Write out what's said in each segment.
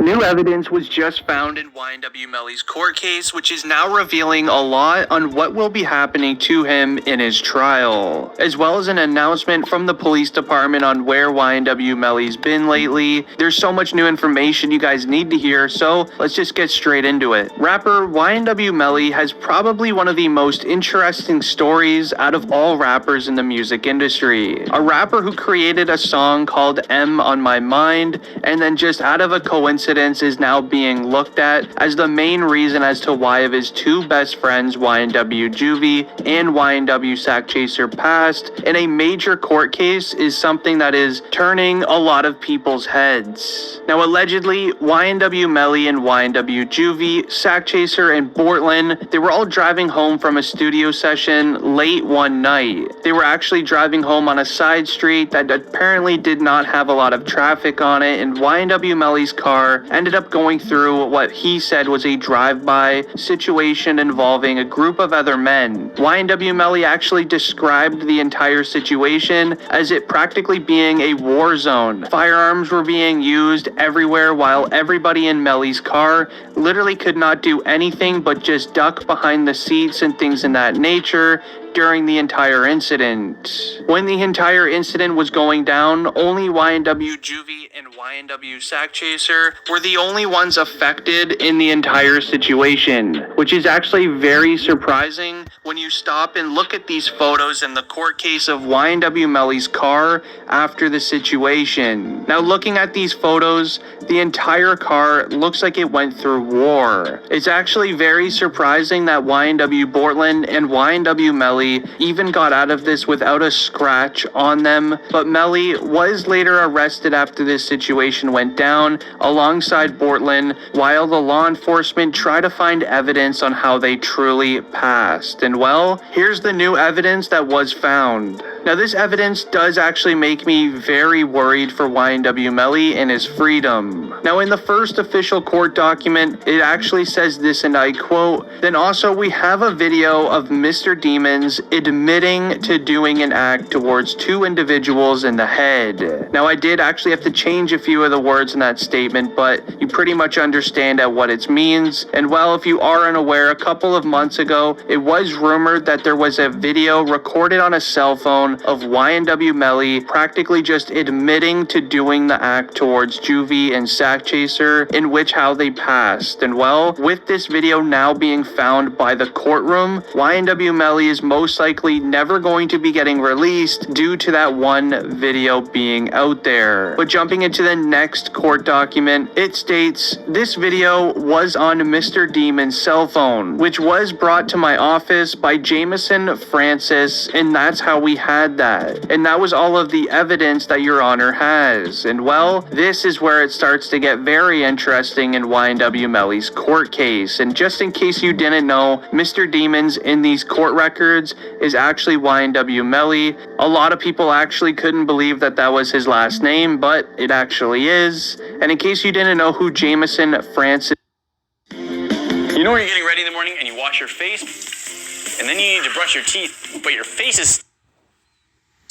New evidence was just found in YNW Melly's court case, which is now revealing a lot on what will be happening to him in his trial, as well as an announcement from the police department on where YNW Melly's been lately. There's so much new information you guys need to hear, so let's just get straight into it. Rapper YNW Melly has probably one of the most interesting stories out of all rappers in the music industry. A rapper who created a song called M on My Mind, and then just out of a coincidence is now being looked at as the main reason as to why of his two best friends, YNW Juvie and YNW Sack Chaser, passed in a major court case is something that is turning a lot of people's heads. Now, allegedly, YNW Melly and YNW Juvie, Sack Chaser, and Portland, they were all driving home from a studio session late one night. They were actually driving home on a side street that apparently did not have a lot of traffic on it, and YNW Melly's car ended up going through what he said was a drive-by situation involving a group of other men. YNW Melly actually described the entire situation as it practically being a war zone. Firearms were being used everywhere while everybody in Melly's car literally could not do anything but just duck behind the seats and things in that nature during the entire incident. When the entire incident was going down, only YNW Juvie and YNW Sack Chaser were the only ones affected in the entire situation, which is actually very surprising when you stop and look at these photos in the court case of YNW Melly's car after the situation. Now, looking at these photos, the entire car looks like it went through war. It's actually very surprising that YNW Portland and YNW Melly even got out of this without a scratch on them, but Melly was later arrested after this situation went down alongside Portland while the law enforcement tried to find evidence on how they truly passed. And well, here's the new evidence that was found. Now, this evidence does actually make me very worried for YNW Melly and his freedom. Now, in the first official court document, it actually says this, and I quote, "Then also we have a video of Mr. Demons admitting to doing an act towards two individuals in the head." Now, I did actually have to change a few of the words in that statement, but you pretty much understand at what it means. And well, if you are unaware, a couple of months ago, it was rumored that there was a video recorded on a cell phone of YNW Melly practically just admitting to doing the act towards Juvie and Sack Chaser, in which how they passed. And well, with this video now being found by the courtroom, YNW Melly is most likely never going to be getting released due to that one video being out there. But jumping into the next court document, it states, "This video was on Mr. Demon's cell phone, which was brought to my office by Jameson Francis, and that's how we had that. And that was all of the evidence that Your Honor has." And well, this is where it starts to get very interesting in YNW Melly's court case. And just in case you didn't know, Mr. Demons in these court records is actually YNW Melly. A lot of people actually couldn't believe that that was his last name, but it actually is. And in case you didn't know who Jameson Francis... You know when you're getting ready in the morning and you wash your face, and then you need to brush your teeth, but your face is...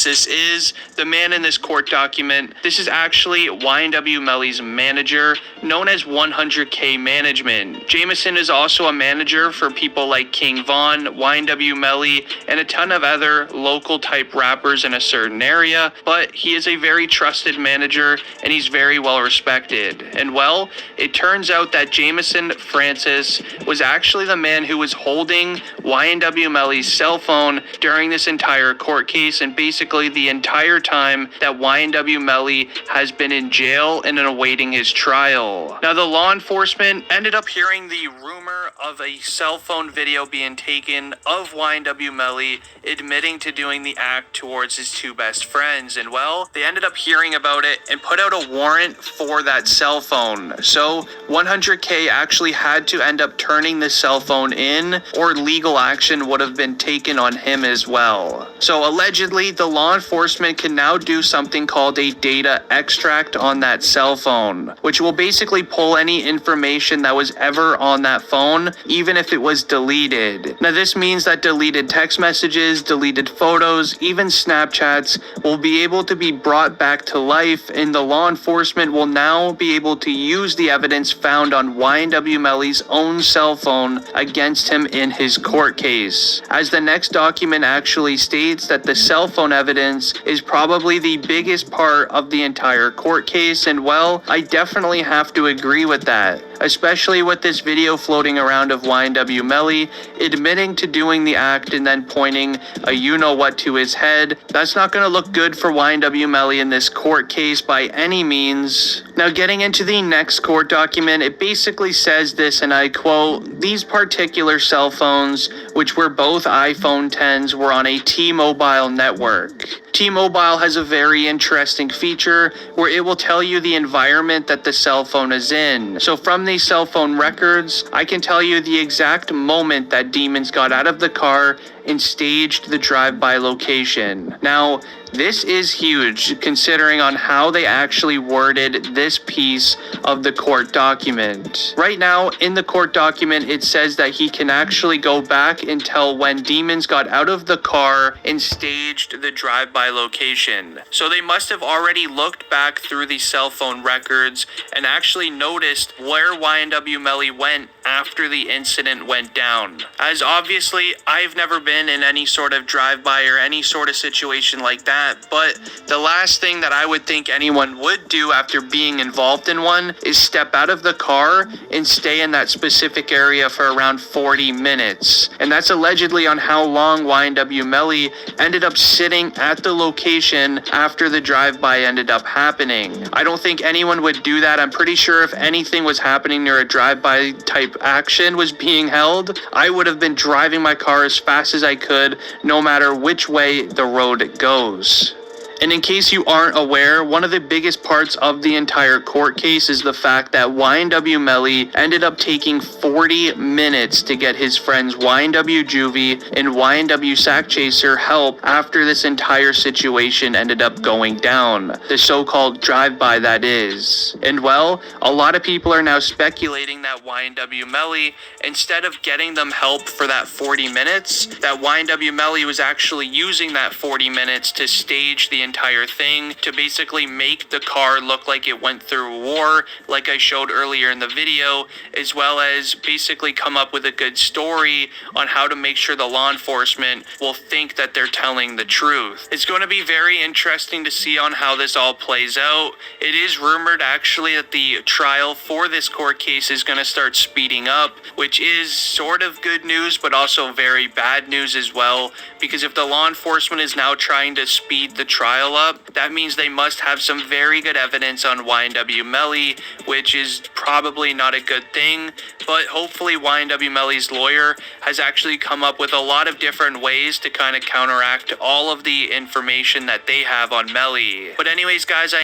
This is the man in this court document. This is actually YNW Melly's manager, known as 100K Management. Jameson is also a manager for people like King Von, YNW Melly, and a ton of other local type rappers in a certain area, but he is a very trusted manager and he's very well respected. And well, it turns out that Jameson Francis was actually the man who was holding YNW Melly's cell phone during this entire court case, and basically the entire time that YNW Melly has been in jail and awaiting his trial. Now, the law enforcement ended up hearing the rumor of a cell phone video being taken of YNW Melly admitting to doing the act towards his two best friends. And well, they ended up hearing about it and put out a warrant for that cell phone. So 100K actually had to end up turning the cell phone in, or legal action would have been taken on him as well. So allegedly, the law law enforcement can now do something called a data extract on that cell phone, which will basically pull any information that was ever on that phone, even if it was deleted. Now, this means that deleted text messages, deleted photos, even Snapchats will be able to be brought back to life, and the law enforcement will now be able to use the evidence found on YNW Melly's own cell phone against him in his court case. As the next document actually states that the cell phone evidence is probably the biggest part of the entire court case, and well, I definitely have to agree with that, especially with this video floating around of YNW Melly admitting to doing the act and then pointing a you-know-what to his head. That's not going to look good for YNW Melly in this court case by any means. Now, getting into the next court document, it basically says this, and I quote, "These particular cell phones, which were both iPhone 10s, were on a T-Mobile network. T-Mobile has a very interesting feature where it will tell you the environment that the cell phone is in. So from these cell phone records, I can tell you the exact moment that demons got out of the car and staged the drive-by location." Now, this is huge considering on how they actually worded this piece of the court document. Right now, in the court document, it says that he can actually go back and tell when demons got out of the car and staged the drive-by location. So they must have already looked back through the cell phone records and actually noticed where YNW Melly went after the incident went down. As obviously, I've never been in any sort of drive-by or any sort of situation like that, but the last thing that I would think anyone would do after being involved in one is step out of the car and stay in that specific area for around 40 minutes. And that's allegedly on how long YNW Melly ended up sitting at the location after the drive-by ended up happening. I don't think anyone would do that. I'm pretty sure if anything was happening near a drive-by type action was being held, I would have been driving my car as fast as I could, no matter which way the road goes. And in case you aren't aware, one of the biggest parts of the entire court case is the fact that YNW Melly ended up taking 40 minutes to get his friends YNW Juvie and YNW Sack Chaser help after this entire situation ended up going down. The so-called drive-by, that is. And well, a lot of people are now speculating that YNW Melly, instead of getting them help for that 40 minutes, that YNW Melly was actually using that 40 minutes to stage the entire thing, to basically make the car look like it went through war, like I showed earlier in the video, as well as basically come up with a good story on how to make sure the law enforcement will think that they're telling the truth. It's going to be very interesting to see on how this all plays out. It is rumored actually that the trial for this court case is going to start speeding up, which is sort of good news, but also very bad news as well, because if the law enforcement is now trying to speed the trial up, that means they must have some very good evidence on YNW Melly, which is probably not a good thing, but hopefully YNW Melly's lawyer has actually come up with a lot of different ways to kind of counteract all of the information that they have on Melly. But anyways, guys,